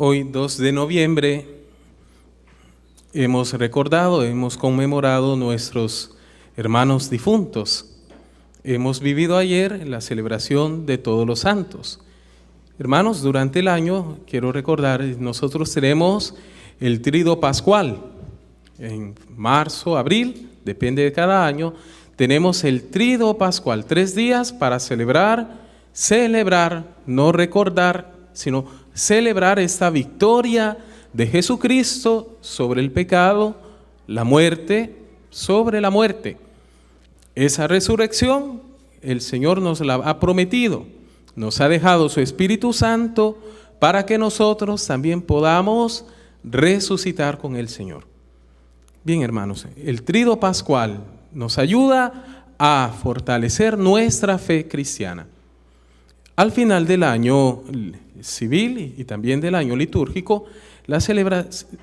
Hoy, 2 de noviembre, hemos conmemorado nuestros hermanos difuntos. Hemos vivido ayer la celebración de Todos los Santos. Hermanos, durante el año, quiero recordar, nosotros tenemos el Tríduo Pascual. En marzo, abril, depende de cada año, tenemos el Tríduo Pascual, 3 días para celebrar, no recordar, sino celebrar esta victoria de Jesucristo sobre el pecado, la muerte, sobre la muerte. Esa resurrección el Señor nos la ha prometido, nos ha dejado su Espíritu Santo para que nosotros también podamos resucitar con el Señor. Bien, hermanos, el Tríduo Pascual nos ayuda a fortalecer nuestra fe cristiana. Al final del año civil y también del año litúrgico,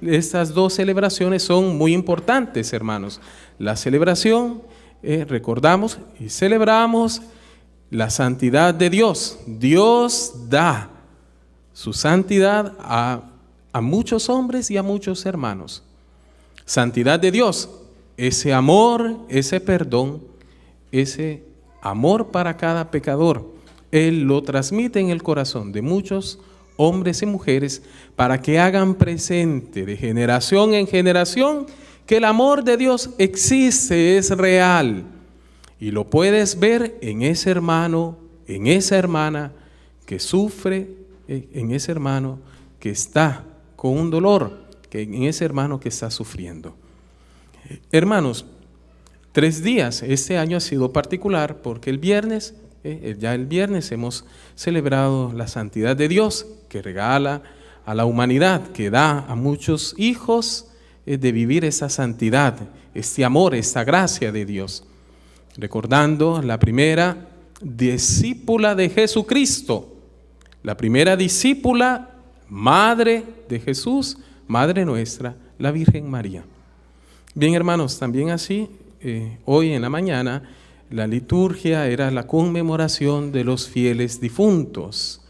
estas dos celebraciones son muy importantes, hermanos. La celebración, recordamos y celebramos la santidad de Dios. Dios da su santidad a muchos hombres y a muchos hermanos. Santidad de Dios, ese amor, ese perdón, ese amor para cada pecador. Él lo transmite en el corazón de muchos hombres y mujeres para que hagan presente de generación en generación que el amor de Dios existe, es real. Y lo puedes ver en ese hermano, en esa hermana que sufre, en ese hermano que está con un dolor, en ese hermano que está sufriendo. Hermanos, 3 días, este año ha sido particular porque el viernes hemos celebrado la santidad de Dios que regala a la humanidad, que da a muchos hijos de vivir esa santidad, este amor, esta gracia de Dios. Recordando la primera discípula de Jesucristo, la primera discípula, madre de Jesús, madre nuestra, la Virgen María. Bien, hermanos, también así, hoy en la mañana, la liturgia era la conmemoración de los fieles difuntos.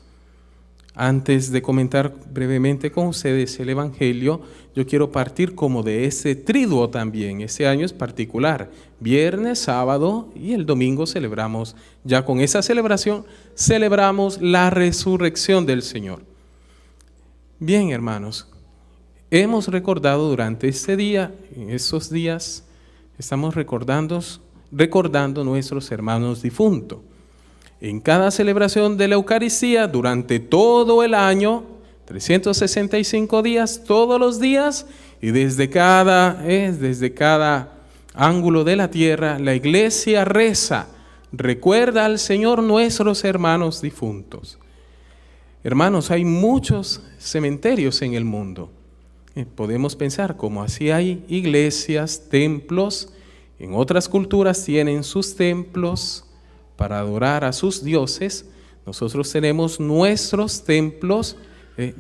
Antes de comentar brevemente con ustedes el Evangelio, yo quiero partir como de ese triduo también. Este año es particular. Viernes, sábado y el domingo celebramos, ya con esa celebración, celebramos la resurrección del Señor. Bien, hermanos, hemos recordado durante este día, en estos días, estamos recordando nuestros hermanos difuntos. En cada celebración de la Eucaristía, durante todo el año, 365 días, todos los días, y desde cada ángulo de la tierra, la Iglesia reza, recuerda al Señor nuestros hermanos difuntos. Hermanos, hay muchos cementerios en el mundo. Podemos pensar como así hay iglesias, templos. En otras culturas tienen sus templos para adorar a sus dioses. Nosotros tenemos nuestros templos.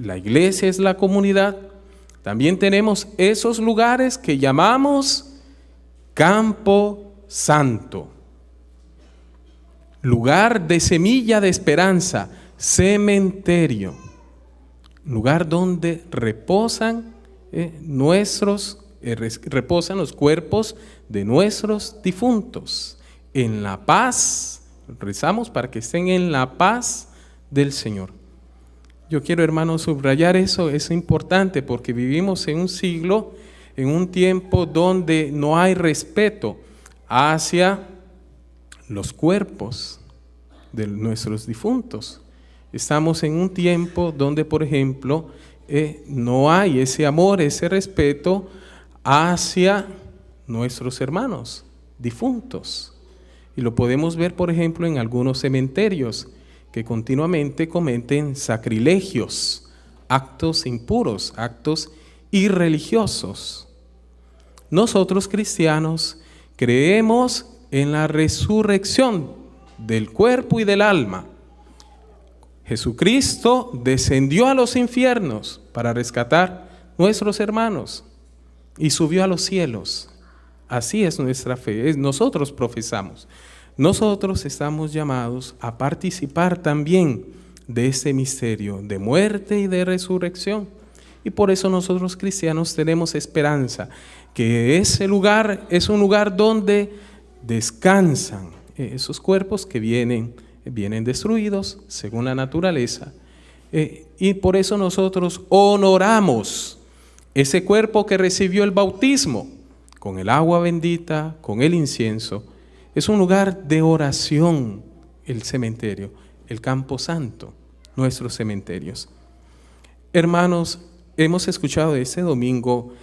La iglesia es la comunidad. También tenemos esos lugares que llamamos Campo Santo. Lugar de semilla de esperanza, cementerio. Lugar donde reposan reposan los cuerpos de nuestros difuntos. En la paz, rezamos para que estén en la paz del Señor. Yo quiero, hermanos, subrayar eso, es importante porque vivimos en un siglo, en un tiempo donde no hay respeto hacia los cuerpos de nuestros difuntos. Estamos en un tiempo donde, por ejemplo, no hay ese amor, ese respeto hacia nuestros hermanos difuntos. Y lo podemos ver, por ejemplo, en algunos cementerios que continuamente cometen sacrilegios, actos impuros, actos irreligiosos. Nosotros cristianos creemos en la resurrección del cuerpo y del alma. Jesucristo descendió a los infiernos para rescatar nuestros hermanos y subió a los cielos. Así es nuestra fe, nosotros profesamos. Nosotros estamos llamados a participar también de este misterio de muerte y de resurrección. Y por eso nosotros cristianos tenemos esperanza, que ese lugar es un lugar donde descansan esos cuerpos que vienen destruidos según la naturaleza. Y por eso nosotros honoramos ese cuerpo que recibió el bautismo con el agua bendita, con el incienso. Es un lugar de oración el cementerio, el campo santo, nuestros cementerios. Hermanos, hemos escuchado este domingo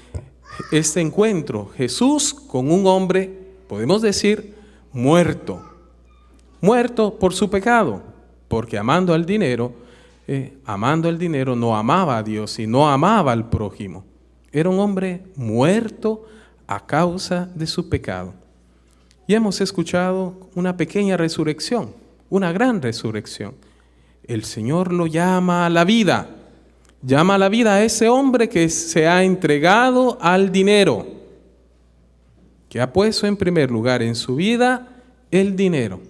este encuentro, Jesús con un hombre, podemos decir, muerto por su pecado, porque amando el dinero no amaba a Dios y no amaba al prójimo. Era un hombre muerto a causa de su pecado. Y hemos escuchado una pequeña resurrección, una gran resurrección. El Señor lo llama a la vida. Llama a la vida a ese hombre que se ha entregado al dinero, que ha puesto en primer lugar en su vida el dinero.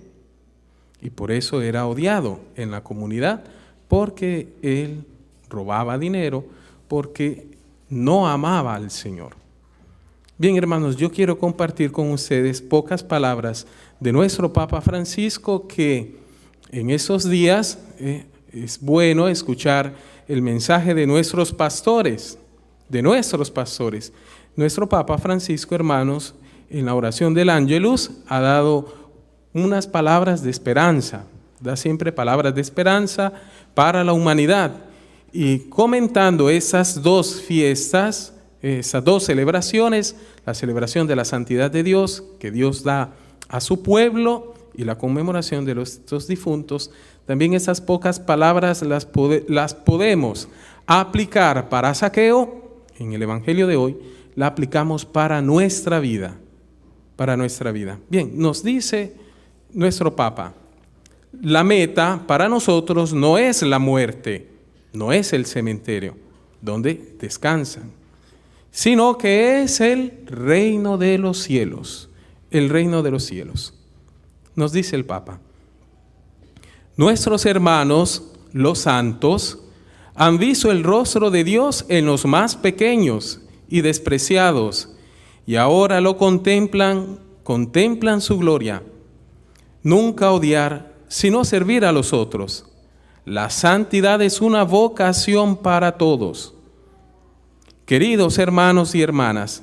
Y por eso era odiado en la comunidad, porque él robaba dinero, porque no amaba al Señor. Bien, hermanos, yo quiero compartir con ustedes pocas palabras de nuestro Papa Francisco, que en esos días es bueno escuchar el mensaje de nuestros pastores. Nuestro Papa Francisco, hermanos, en la oración del Ángelus ha dado unas palabras de esperanza, da siempre palabras de esperanza para la humanidad. Y comentando esas dos fiestas, esas dos celebraciones, la celebración de la santidad de Dios, que Dios da a su pueblo, y la conmemoración de los difuntos, también esas pocas palabras las podemos aplicar para Zaqueo, en el Evangelio de hoy, la aplicamos para nuestra vida. Bien, nos dice nuestro Papa, la meta para nosotros no es la muerte, no es el cementerio donde descansan, sino que es el reino de los cielos, Nos dice el Papa, nuestros hermanos, los santos, han visto el rostro de Dios en los más pequeños y despreciados, y ahora lo contemplan su gloria. Nunca odiar, sino servir a los otros. La santidad es una vocación para todos. Queridos hermanos y hermanas,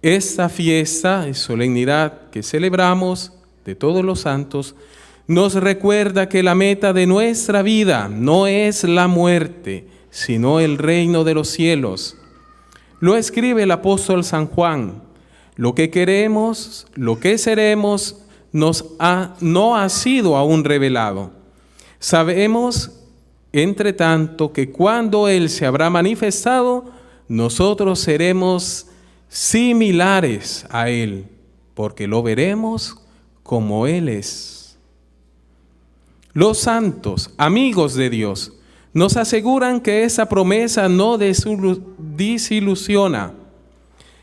esta fiesta y solemnidad que celebramos de todos los santos nos recuerda que la meta de nuestra vida no es la muerte, sino el reino de los cielos. Lo escribe el apóstol San Juan: lo que queremos, lo que seremos, no ha sido aún revelado. Sabemos, entre tanto, que cuando Él se habrá manifestado, nosotros seremos similares a Él, porque lo veremos como Él es. Los santos, amigos de Dios, nos aseguran que esa promesa no desilusiona.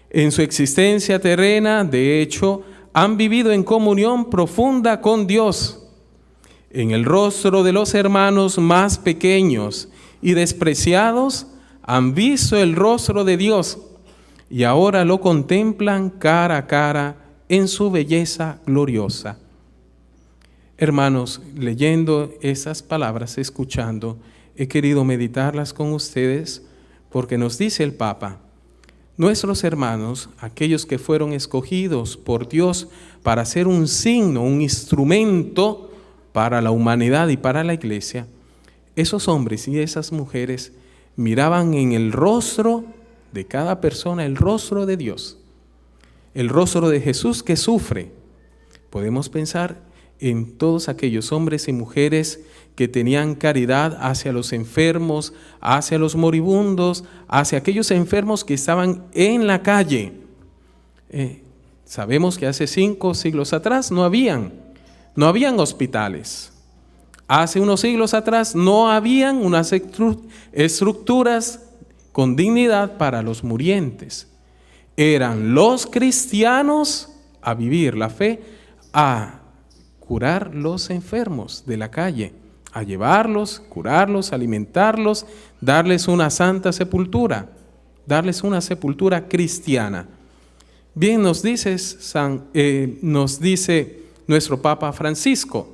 En su existencia terrena, de hecho, han vivido en comunión profunda con Dios. En el rostro de los hermanos más pequeños y despreciados, han visto el rostro de Dios y ahora lo contemplan cara a cara en su belleza gloriosa. Hermanos, leyendo esas palabras, escuchando, he querido meditarlas con ustedes porque nos dice el Papa, nuestros hermanos, aquellos que fueron escogidos por Dios para ser un signo, un instrumento para la humanidad y para la iglesia, esos hombres y esas mujeres miraban en el rostro de cada persona el rostro de Dios, el rostro de Jesús que sufre. Podemos pensar en todos aquellos hombres y mujeres que tenían caridad hacia los enfermos, hacia los moribundos, hacia aquellos enfermos que estaban en la calle. Sabemos que hace 5 siglos atrás no habían hospitales. Hace unos siglos atrás no habían unas estructuras con dignidad para los murientes. Eran los cristianos a vivir la fe, a curar los enfermos de la calle, a llevarlos, curarlos, alimentarlos, darles una santa sepultura, darles una sepultura cristiana. Bien, nos dice nuestro Papa Francisco,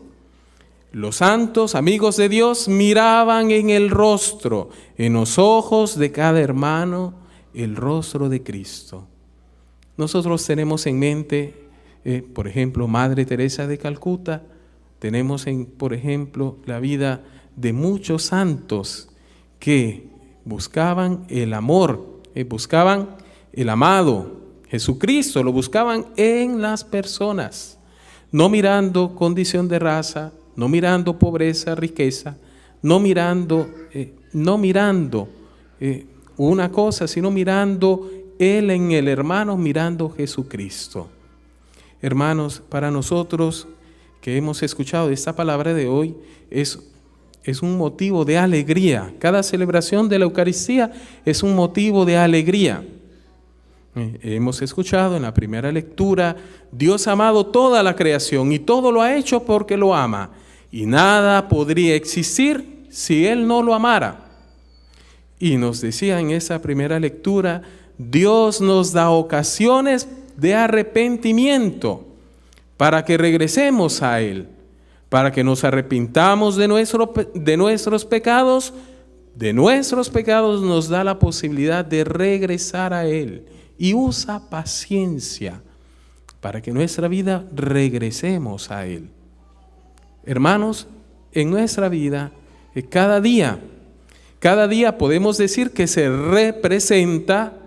los santos amigos de Dios miraban en el rostro, en los ojos de cada hermano, el rostro de Cristo. Nosotros tenemos en mente, por ejemplo, Madre Teresa de Calcuta, tenemos por ejemplo, la vida de muchos santos que buscaban el amor, buscaban el amado Jesucristo, lo buscaban en las personas, no mirando condición de raza, no mirando pobreza, riqueza, no mirando una cosa, sino mirando Él en el hermano, mirando Jesucristo. Hermanos, para nosotros que hemos escuchado esta palabra de hoy, es un motivo de alegría. Cada celebración de la Eucaristía es un motivo de alegría. Hemos escuchado en la primera lectura, Dios ha amado toda la creación y todo lo ha hecho porque lo ama. Y nada podría existir si Él no lo amara. Y nos decía en esa primera lectura, Dios nos da ocasiones de arrepentimiento para que regresemos a Él, para que nos arrepintamos de nuestros pecados. De nuestros pecados nos da la posibilidad de regresar a Él y usa paciencia para que en nuestra vida regresemos a Él. Hermanos, en nuestra vida, cada día podemos decir que se representa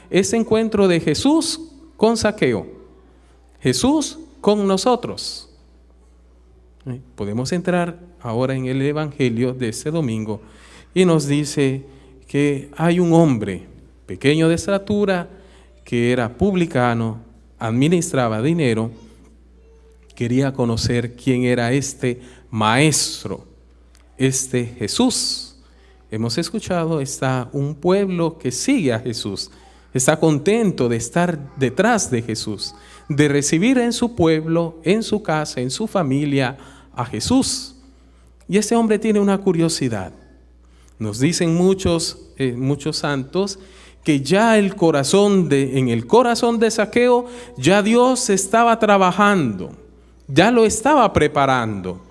ese encuentro de Jesús con Zaqueo, Jesús con nosotros. Podemos entrar ahora en el Evangelio de este domingo y nos dice que hay un hombre pequeño de estatura que era publicano, administraba dinero, quería conocer quién era este maestro, este Jesús. Hemos escuchado, está un pueblo que sigue a Jesús, está contento de estar detrás de Jesús, de recibir en su pueblo, en su casa, en su familia a Jesús. Y este hombre tiene una curiosidad. Nos dicen muchos santos que ya en el corazón de Zaqueo, ya Dios estaba trabajando, ya lo estaba preparando,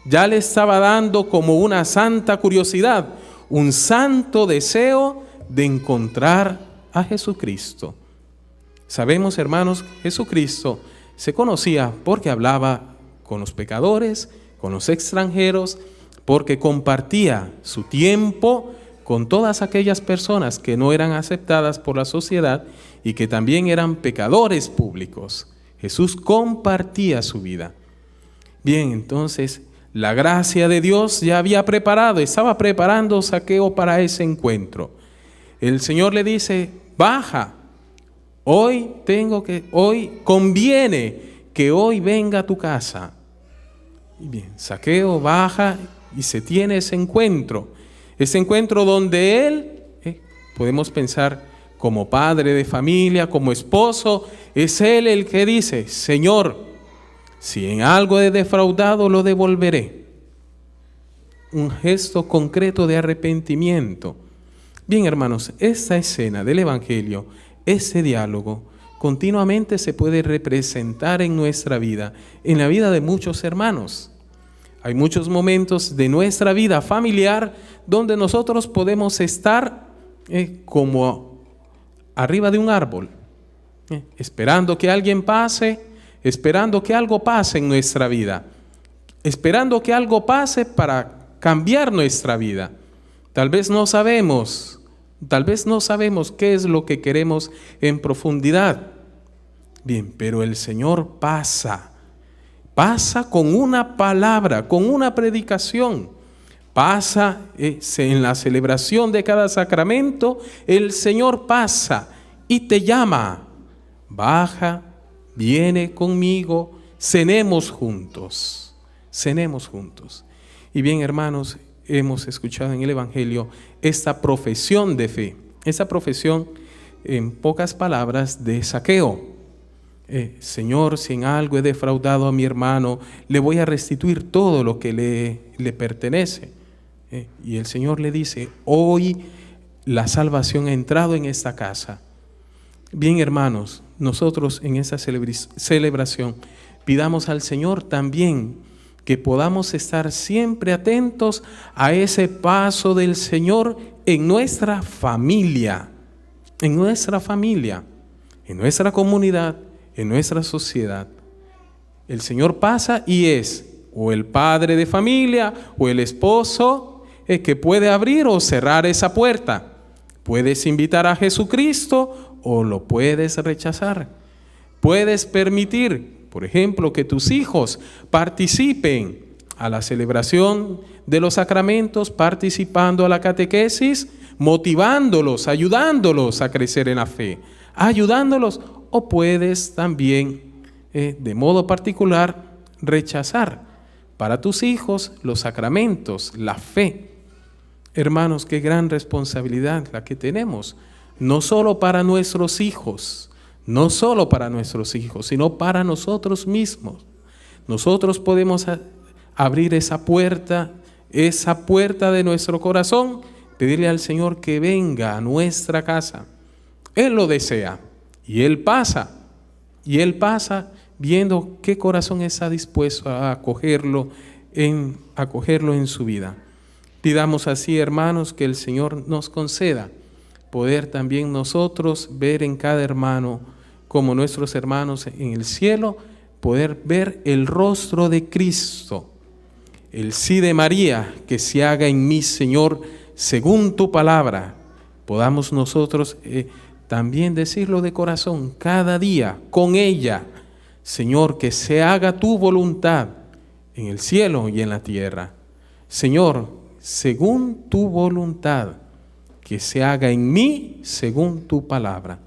ya le estaba dando como una santa curiosidad, un santo deseo de encontrar a Jesucristo. Sabemos, hermanos, Jesucristo se conocía porque hablaba con los pecadores, con los extranjeros, porque compartía su tiempo con todas aquellas personas que no eran aceptadas por la sociedad y que también eran pecadores públicos. Jesús compartía su vida. Bien, entonces, la gracia de Dios ya estaba preparando a Zaqueo para ese encuentro. El Señor le dice, baja, hoy conviene que hoy venga a tu casa. Y bien, Zaqueo baja y se tiene ese encuentro donde él, podemos pensar como padre de familia, como esposo, es él el que dice, Señor, si en algo he defraudado, lo devolveré. Un gesto concreto de arrepentimiento. Bien, hermanos, esta escena del Evangelio, ese diálogo, continuamente se puede representar en nuestra vida, en la vida de muchos hermanos. Hay muchos momentos de nuestra vida familiar donde nosotros podemos estar como arriba de un árbol, esperando que alguien pase, esperando que algo pase en nuestra vida, esperando que algo pase para cambiar nuestra vida. Tal vez no sabemos qué es lo que queremos en profundidad. Bien, pero el Señor pasa con una palabra, con una predicación. Pasa en la celebración de cada sacramento, el Señor pasa y te llama. Baja, viene conmigo, cenemos juntos. Y bien, hermanos, hemos escuchado en el Evangelio esta profesión de fe, esa profesión, en pocas palabras, de Zaqueo. Señor, si en algo he defraudado a mi hermano, le voy a restituir todo lo que le pertenece. Y el Señor le dice, hoy la salvación ha entrado en esta casa. Bien, hermanos, nosotros en esta celebración pidamos al Señor también que podamos estar siempre atentos a ese paso del Señor en nuestra familia, en nuestra comunidad, en nuestra sociedad. El Señor pasa y es o el padre de familia o el esposo el que puede abrir o cerrar esa puerta. Puedes invitar a Jesucristo o lo puedes rechazar. Puedes permitir, por ejemplo, que tus hijos participen a la celebración de los sacramentos, participando a la catequesis, motivándolos, ayudándolos a crecer en la fe, ayudándolos, o puedes también, de modo particular, rechazar para tus hijos los sacramentos, la fe. Hermanos, qué gran responsabilidad la que tenemos, no solo para nuestros hijos, sino para nosotros mismos. Nosotros podemos abrir esa puerta de nuestro corazón, pedirle al Señor que venga a nuestra casa. Él lo desea y Él pasa viendo qué corazón está dispuesto a acogerlo en su vida. Pidamos así, hermanos, que el Señor nos conceda poder también nosotros ver en cada hermano, como nuestros hermanos en el cielo, poder ver el rostro de Cristo. El sí de María, que se haga en mí, Señor, según tu palabra. Podamos nosotros también decirlo de corazón cada día con ella. Señor, que se haga tu voluntad en el cielo y en la tierra. Señor, según tu voluntad, que se haga en mí según tu palabra.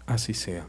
Así sea.